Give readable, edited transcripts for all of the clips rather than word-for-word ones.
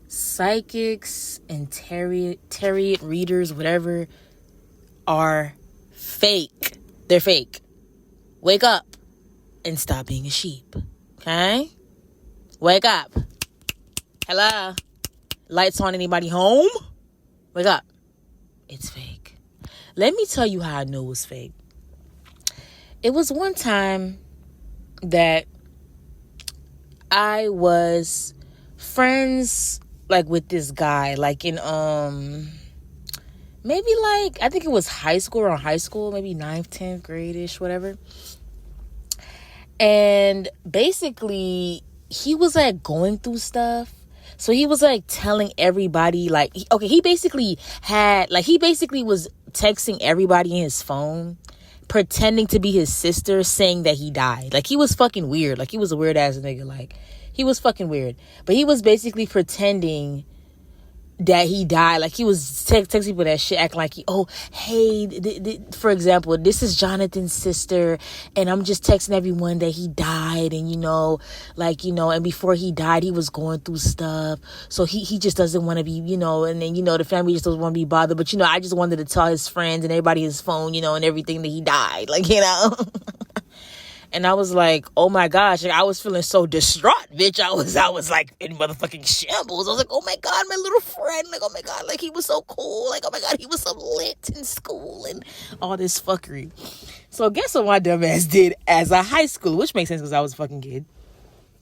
psychics and tarot readers, whatever, are fake. They're fake. Wake up and stop being a sheep. Okay? Wake up. Hello? Lights on, anybody home? Wake up. It's fake. Let me tell you how I knew it was fake. It was one time that I was friends like with this guy, like in maybe like I think it was high school, maybe 9th, 10th grade-ish, whatever. And basically he was like going through stuff. So he was like telling everybody, like, he basically was texting everybody in his phone, pretending to be his sister, saying that he died. Like, he was fucking weird. Like, he was a weird ass nigga. Like, he was fucking weird. But he was basically pretending that he died. Like, he was texting people that shit, acting like, hey, for example, this is Jonathan's sister, and I'm just texting everyone that he died, and, and before he died, he was going through stuff, so he just doesn't want to be, and then, the family just doesn't want to be bothered, but, I just wanted to tell his friends and everybody his phone, and everything that he died, like, And I was like, oh my gosh, like, I was feeling so distraught, bitch. I was like in motherfucking shambles. I was like, oh my God, my little friend. Like, oh my God, like, he was so cool. Like, oh my God, he was so lit in school and all this fuckery. So guess what my dumb ass did as a high schooler, which makes sense because I was a fucking kid.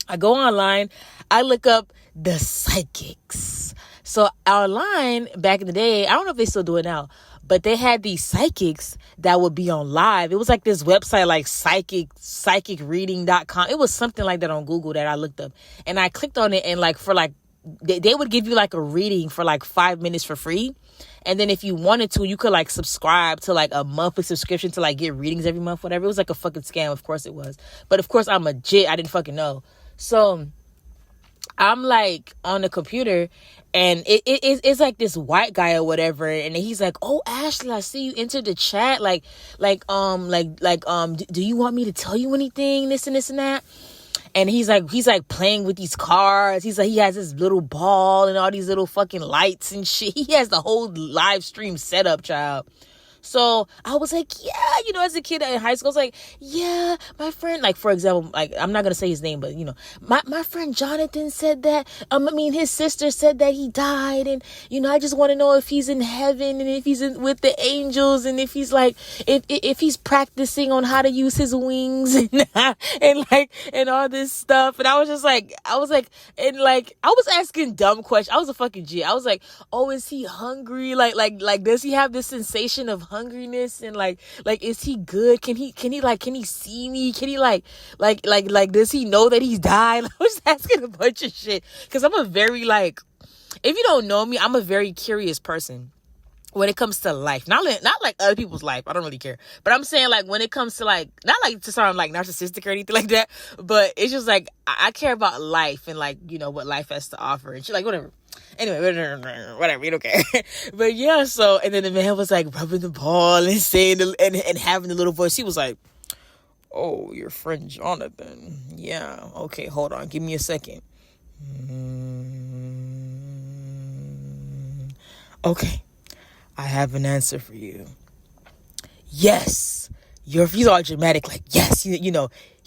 I go online, I look up the psychics. So online back in the day, I don't know if they still do it now, but they had these psychics that would be on live. It was like this website, like psychicreading.com. It was something like that on Google that I looked up. And I clicked on it, and like for like, they would give you like a reading for like 5 minutes for free. And then if you wanted to, you could like subscribe to like a monthly subscription to like get readings every month, whatever. It was like a fucking scam. Of course it was. But of course I'm legit. I didn't fucking know. So I'm like on the computer, and it's like this white guy or whatever, and he's like, oh, Ashley, I see you entered the chat, do you want me to tell you anything, this and this and that? And he's like playing with these cards. He's like, he has this little ball and all these little fucking lights and shit. He has the whole live stream set up, child. So I was like, yeah, as a kid in high school, I was like, yeah, my friend, like, for example, like, I'm not going to say his name, but, my friend Jonathan said that, his sister said that he died, and, I just want to know if he's in heaven, and if he's with the angels, and if he's like, if he's practicing on how to use his wings, and all this stuff. And I was asking dumb questions. I was a fucking G. I was like, oh, is he hungry? Like, does he have this sensation of hungriness, and like is he good? Can he see me? Can he like does he know that he's died? I was asking a bunch of shit because I'm a very, like, if you don't know me, I'm a very curious person when it comes to life. Not like other people's life. I don't really care. But I'm saying, like, when it comes to, like, not like to sound like narcissistic or anything like that, but it's just like I care about life and, like, what life has to offer and shit, like, whatever. Anyway, whatever, you don't care. But yeah, so, and then the man was like rubbing the ball and saying, and having the little voice. He was like, oh, your friend Jonathan. Yeah, okay, hold on, give me a second. Okay, I have an answer for you. Yes. He's all dramatic, like, yes, he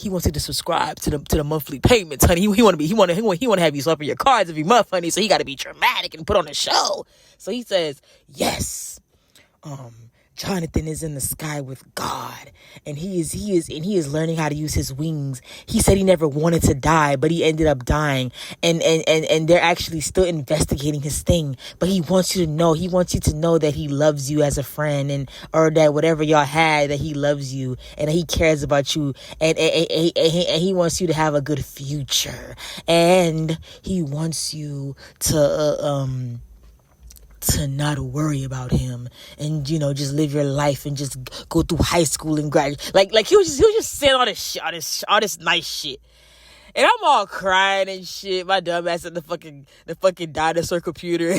wants you to subscribe to the monthly payments, honey. He want to have you swiping your cards every month, honey. So he got to be dramatic and put on a show. So he says, yes, Jonathan is in the sky with God, and he is learning how to use his wings. He said he never wanted to die, but he ended up dying, and they're actually still investigating his thing. But he wants you to know that he loves you as a friend, or that whatever y'all had, that he loves you and that he cares about you, and he wants you to have a good future, and he wants you to not worry about him, and just live your life and just go through high school and graduate. Like he was just saying all this shit, all this nice shit, and I'm all crying and shit. My dumb ass at the fucking dinosaur computer.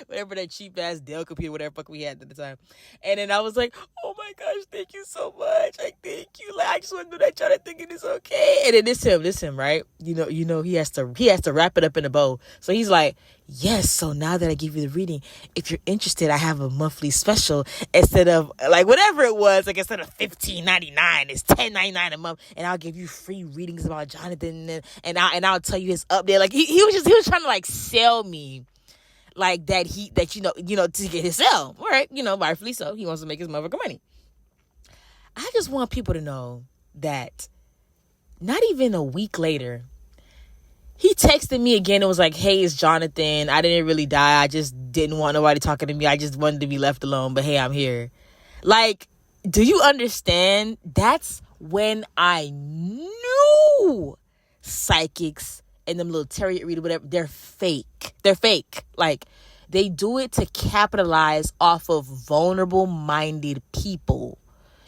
whatever that cheap ass Dell computer, whatever fuck we had at the time. And then I was like, oh my gosh, thank you so much. Like, thank you. Like, I just want to know that y'all thinking it's okay. And then this him, right? You know, he has to wrap it up in a bow. So he's like, yes, so now that I give you the reading, if you're interested, I have a monthly special instead of like whatever it was, like instead of $15.99, it's $10.99 a month, and I'll give you free readings about Jonathan, and I'll tell you his update. Like he was trying to like sell me like that you know to get his sell. All right, you know, rightfully so. He wants to make his motherfucking money. I just want people to know that not even a week later, he texted me again and was like, hey, it's Jonathan. I didn't really die. I just didn't want nobody talking to me. I just wanted to be left alone. But hey, I'm here. Like, do you understand? That's when I knew psychics and them little tarot reader, whatever, they're fake. They're fake. Like, they do it to capitalize off of vulnerable-minded people.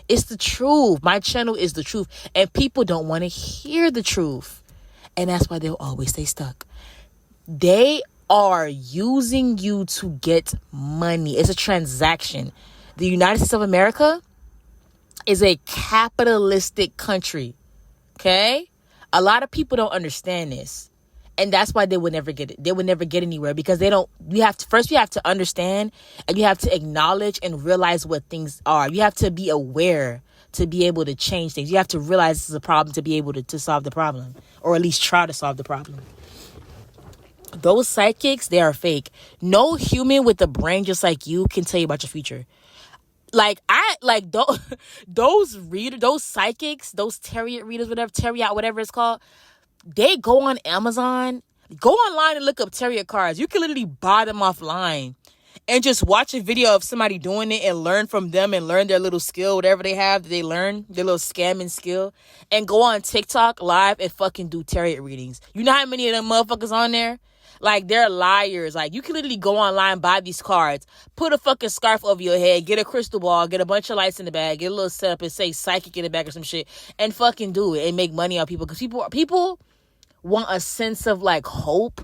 It's the truth. My channel is the truth. And people don't want to hear the truth. And that's why they'll always stay stuck. They are using you to get money. It's a transaction. The United States of America is a capitalistic country. Okay? A lot of people don't understand this. And that's why they would never get it. They would never get anywhere because they don't. You have to understand, and you have to acknowledge and realize what things are. You have to be aware to be able to change things. You have to realize this is a problem to be able to solve the problem, or at least try to solve the problem. Those psychics, they are fake. No human with a brain just like you can tell you about your future. Like those readers, those psychics, those tarot readers, whatever it's called. They go on Amazon, go online and look up tarot cards. You can literally buy them offline and just watch a video of somebody doing it and learn from them and learn their little skill, whatever they have that they learn, their little scamming skill, and go on TikTok live and fucking do tarot readings. You know how many of them motherfuckers on there? Like, they're liars. Like, you can literally go online, buy these cards, put a fucking scarf over your head, get a crystal ball, get a bunch of lights in the bag, get a little setup and say psychic in the back or some shit, and fucking do it and make money on people. Because people want a sense of like hope,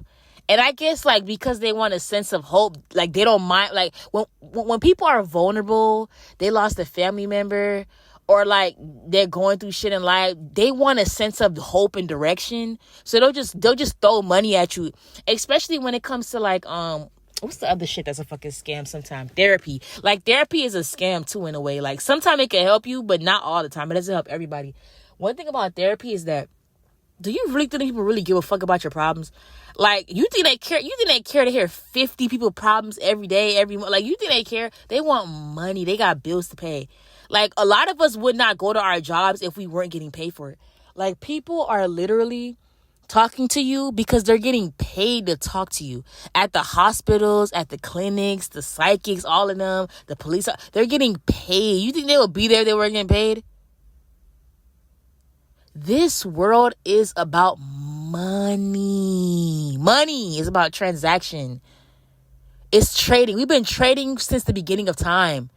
and I guess like because they want a sense of hope, like they don't mind, like when people are vulnerable, they lost a family member, or like they're going through shit in life, they want a sense of hope and direction, so they'll just throw money at you, especially when it comes to like what's the other shit that's a fucking scam sometimes? Therapy. Like, therapy is a scam too in a way. Like, sometimes it can help you, but not all the time. It doesn't help everybody. One thing about therapy is that, do you really think people really give a fuck about your problems? Like, you think they care? You think they care to hear 50 people problems every day, every month? Like, you think they care? They want money. They got bills to pay. Like, a lot of us would not go to our jobs if we weren't getting paid for it. Like, people are literally talking to you because they're getting paid to talk to you. At the hospitals, at the clinics, the psychics, all of them, the police, they're getting paid. You think they would be there if they weren't getting paid? This world is about money. Money is about transaction. It's trading. We've been trading since the beginning of time.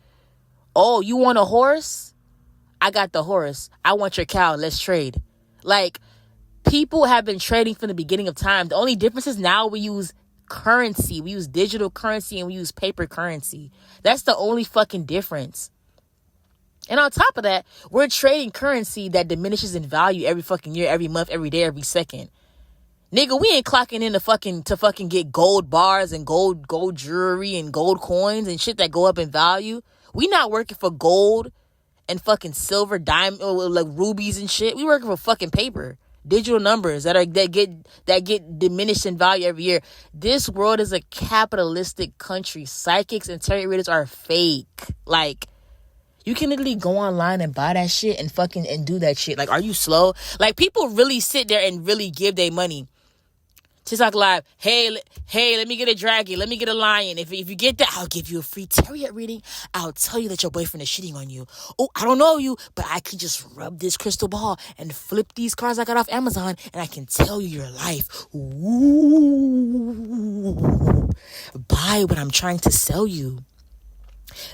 Oh, you want a horse? I got the horse. I want your cow. Let's trade. Like, people have been trading from the beginning of time. The only difference is now we use currency. We use digital currency and we use paper currency. That's the only fucking difference. And on top of that, we're trading currency that diminishes in value every fucking year, every month, every day, every second. Nigga, we ain't clocking in to fucking get gold bars and gold jewelry and gold coins and shit that go up in value. We not working for gold and fucking silver, diamond, like rubies and shit. We working for fucking paper, digital numbers that get diminished in value every year. This world is a capitalistic country. Psychics and tarot readers are fake. Like, you can literally go online and buy that shit and fucking and do that shit. Like, are you slow? Like, people really sit there and really give their money. TikTok Live, hey, let me get a dragon. Let me get a lion. If you get that, I'll give you a free tarot reading. I'll tell you that your boyfriend is cheating on you. Oh, I don't know you, but I can just rub this crystal ball and flip these cards I got off Amazon, and I can tell you your life. Ooh. Buy what I'm trying to sell you.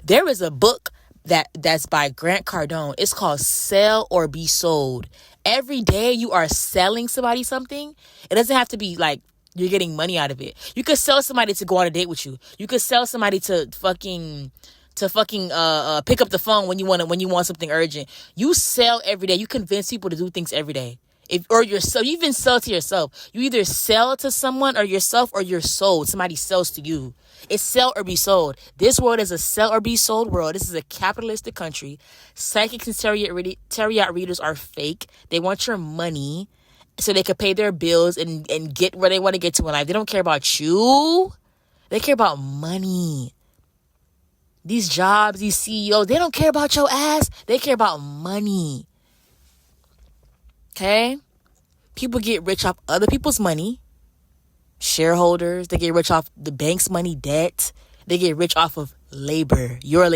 There is a book that's by Grant Cardone. It's called Sell or Be Sold. Every day you are selling somebody something. It doesn't have to be like You're getting money out of it. You could sell somebody to go on a date with you. You could sell somebody to fucking pick up the phone when you want something urgent. You sell every day. You convince people to do things every day. You even sell to yourself. You either sell to someone or yourself, or you're sold. Somebody sells to you. It's sell or be sold. This world is a sell or be sold world. This is a capitalistic country. Psychics and tarot readers are fake. They want your money so they can pay their bills and get where they want to get to in life. They don't care about you. They care about money. These jobs, these CEOs, they don't care about your ass. They care about money. Okay? People get rich off other people's money. Shareholders, they get rich off the bank's money, debt. They get rich off of labor, your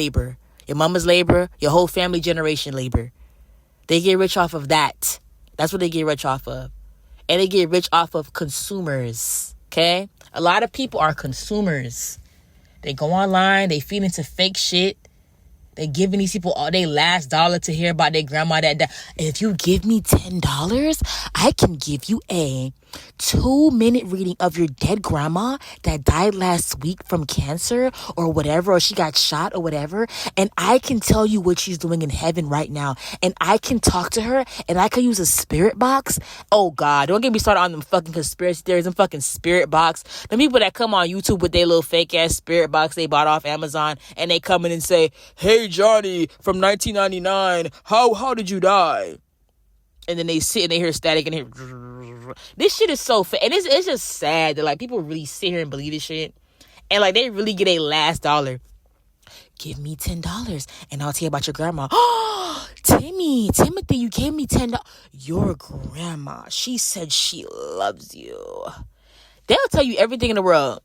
mama's labor, your whole family generation labor. They get rich off of that. That's what they get rich off of. And they get rich off of consumers. Okay? A lot of people are consumers. They go online, they feed into fake shit. They giving these people all their last dollar to hear about their grandma that died. And if you give me $10, I can give you a 2-minute reading of your dead grandma that died last week from cancer or whatever, or she got shot or whatever. And I can tell you what she's doing in heaven right now. And I can talk to her, and I can use a spirit box. Oh God, don't get me started on them fucking conspiracy theories and fucking spirit box. The people that come on YouTube with their little fake ass spirit box they bought off Amazon, and they come in and say, "Hey Johnny from 1999, how did you die?" And then they sit and they hear static and hear. This shit is so fake. And it's just sad that, like, people really sit here and believe this shit. And, like, they really get a last dollar. Give me $10 and I'll tell you about your grandma. Oh, Timothy, you gave me $10. Your grandma, she said she loves you. They'll tell you everything in the world.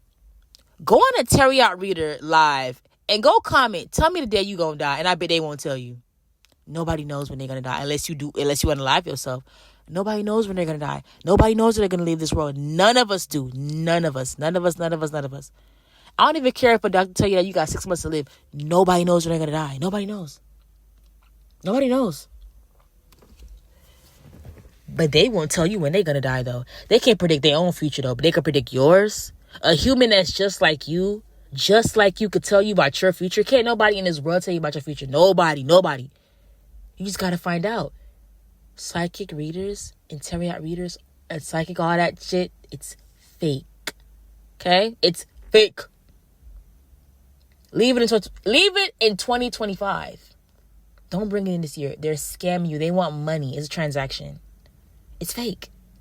Go on a Tarot Reader live and go comment. Tell me the day you gonna die. And I bet they won't tell you. Nobody knows when they're gonna die unless you unalive yourself. Nobody knows when they're going to die. Nobody knows when they're going to leave this world. None of us do. None of us. I don't even care if a doctor tell you that you got 6 months to live. Nobody knows when they're going to die. Nobody knows. But they won't tell you when they're going to die, though. They can't predict their own future, though. But they can predict yours. A human that's just like you could tell you about your future. Can't nobody in this world tell you about your future. Nobody. You just got to find out. Psychic readers and tarot readers and psychic, all that shit, it's fake. Okay? It's fake. Leave it in 2025. Don't bring it in this year. They're scamming you. They want money. It's a transaction. It's fake.